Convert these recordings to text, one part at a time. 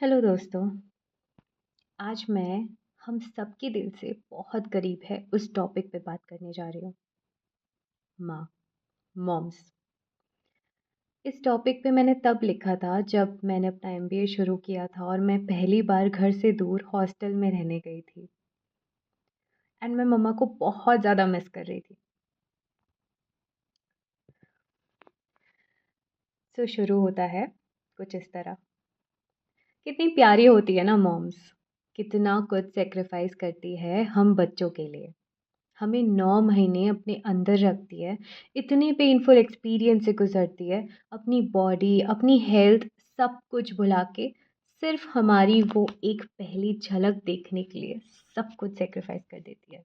Hello दोस्तों। आज मैं हम सबके दिल से बहुत करीब है उस टॉपिक पे बात करने जा रही हूँ। माँ, मॉम्स। इस टॉपिक पे मैंने तब लिखा था जब मैंने अपना एमबीए शुरू किया था और मैं पहली बार घर से दूर हॉस्टल में रहने गई थी। एंड मैं मम्मा को बहुत ज़्यादा मिस कर रही थी। सो शुरू होता है कुछ इस तरह। कितनी प्यारी होती है ना मॉम्स। कितना कुछ सेक्रीफाइस करती है हम बच्चों के लिए। हमें 9 महीने अपने अंदर रखती है, इतने पेनफुल एक्सपीरियंस से गुज़रती है, अपनी बॉडी, अपनी हेल्थ सब कुछ भुला के सिर्फ़ हमारी वो एक पहली झलक देखने के लिए सब कुछ सैक्रिफ़ाइस कर देती है।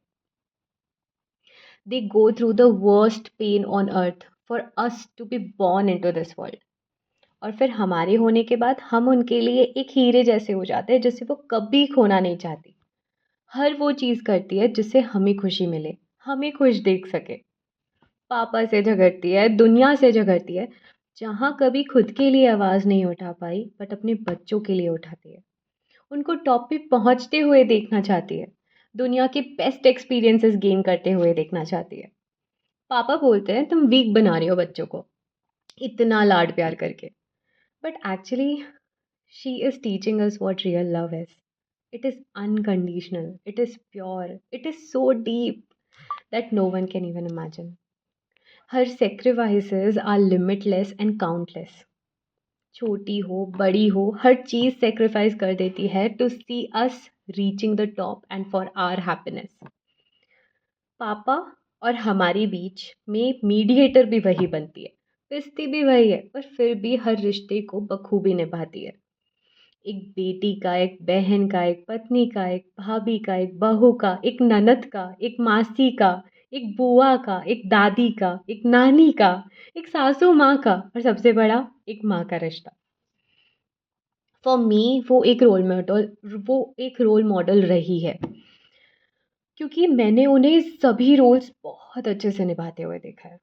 They go through the worst pain on earth for us to be born into this world. और फिर हमारे होने के बाद हम उनके लिए एक हीरे जैसे हो जाते हैं जिसे वो कभी खोना नहीं चाहती। हर वो चीज़ करती है जिससे हमें खुशी मिले, हमें खुश देख सके। पापा से झगड़ती है, दुनिया से झगड़ती है, जहाँ कभी खुद के लिए आवाज़ नहीं उठा पाई बट अपने बच्चों के लिए उठाती है। उनको टॉप पे पहुँचते हुए देखना चाहती है, दुनिया के बेस्ट एक्सपीरियंसेस गेन करते हुए देखना चाहती है। पापा बोलते हैं तुम वीक बना रही हो बच्चों को, इतना लाड प्यार करके। But actually she is teaching us what real love is. It is unconditional, it is pure, it is so deep that no one can even imagine. Her sacrifices are limitless and countless. छोटी हो बड़ी हो हर चीज़ sacrifice कर देती है to see us reaching the top and for our happiness. पापा और हमारे बीच में मीडिएटर भी वही बनती है, पिसती भी वही है, पर फिर भी हर रिश्ते को बखूबी निभाती है। एक बेटी का, एक बहन का, एक पत्नी का, एक भाभी का, एक बहू का, एक ननद का, एक मासी का, एक बुआ का, एक दादी का, एक नानी का, एक सासू माँ का और सबसे बड़ा एक माँ का रिश्ता। फॉर मी वो एक रोल मॉडल रही है क्योंकि मैंने उन्हें सभी रोल्स बहुत अच्छे से निभाते हुए देखा है।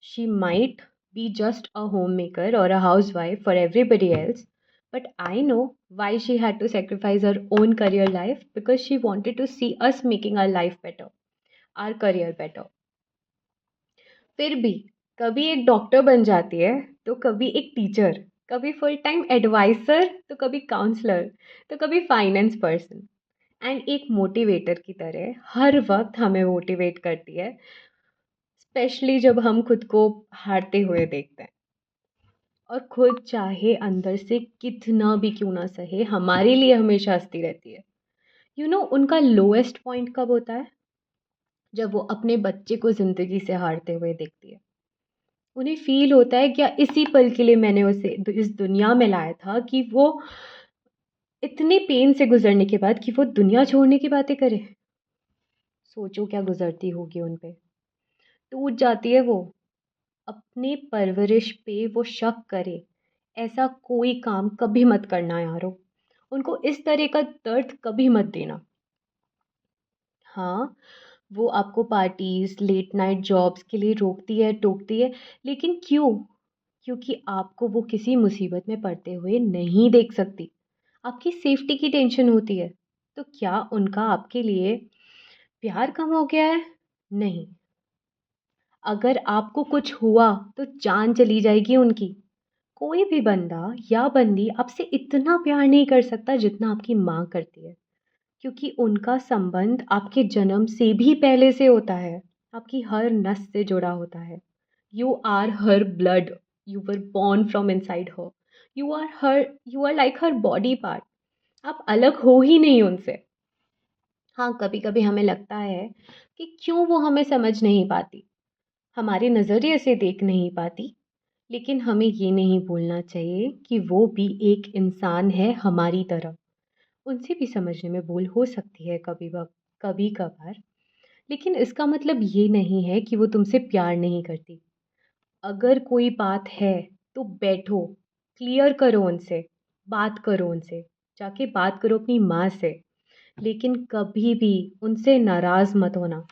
She might be just a homemaker और a housewife for everybody else, but I know why she had to sacrifice her own career life because she wanted to see us making our life better, our career better. फिर भी कभी एक doctor बन जाती है, तो कभी एक टीचर, कभी फुल टाइम एडवाइसर, तो कभी काउंसलर, तो कभी फाइनेंस पर्सन एंड एक मोटिवेटर की तरह हर वक्त हमें मोटिवेट करती है, स्पेशली जब हम खुद को हारते हुए देखते हैं। और खुद चाहे अंदर से कितना भी क्यों ना सहे हमारे लिए हमेशा हंसती रहती है। उनका लोएस्ट पॉइंट कब होता है? जब वो अपने बच्चे को ज़िंदगी से हारते हुए देखती है। उन्हें फ़ील होता है क्या इसी पल के लिए मैंने उसे इस दुनिया में लाया था कि वो इतने पेन से गुज़रने के बाद कि वो दुनिया छोड़ने की बातें करे। सोचो क्या गुज़रती होगी उन पे। टूट जाती है वो। अपने परवरिश पे वो शक करे। ऐसा कोई काम कभी मत करना यारो। उनको इस तरह का दर्द कभी मत देना। हाँ, वो आपको पार्टीज़, लेट नाइट जॉब्स के लिए रोकती है, टोकती है, लेकिन क्यों? क्योंकि आपको वो किसी मुसीबत में पड़ते हुए नहीं देख सकती। आपकी सेफ्टी की टेंशन होती है। तो क्या उनका आपके लिए प्यार कम हो गया है? नहीं। अगर आपको कुछ हुआ तो जान चली जाएगी उनकी। कोई भी बंदा या बंदी आपसे इतना प्यार नहीं कर सकता जितना आपकी माँ करती है। क्योंकि उनका संबंध आपके जन्म से भी पहले से होता है, आपकी हर नस से जुड़ा होता है। You are her blood, you were born from inside her, you are like her body part. आप अलग हो ही नहीं उनसे। हाँ, कभी कभी हमें लगता है कि क्यों वो हमें समझ नहीं पाती, हमारे नज़रिए से देख नहीं पाती। लेकिन हमें ये नहीं भूलना चाहिए कि वो भी एक इंसान है हमारी तरह। उनसे भी समझने में भूल हो सकती है कभी कभार। लेकिन इसका मतलब ये नहीं है कि वो तुमसे प्यार नहीं करती। अगर कोई बात है तो बैठो, क्लियर करो उनसे, बात करो उनसे, जाके बात करो अपनी माँ से। लेकिन कभी भी उनसे नाराज़ मत होना।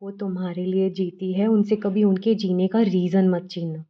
वो तुम्हारे लिए जीती है, उनसे कभी उनके जीने का रीज़न मत छीनना।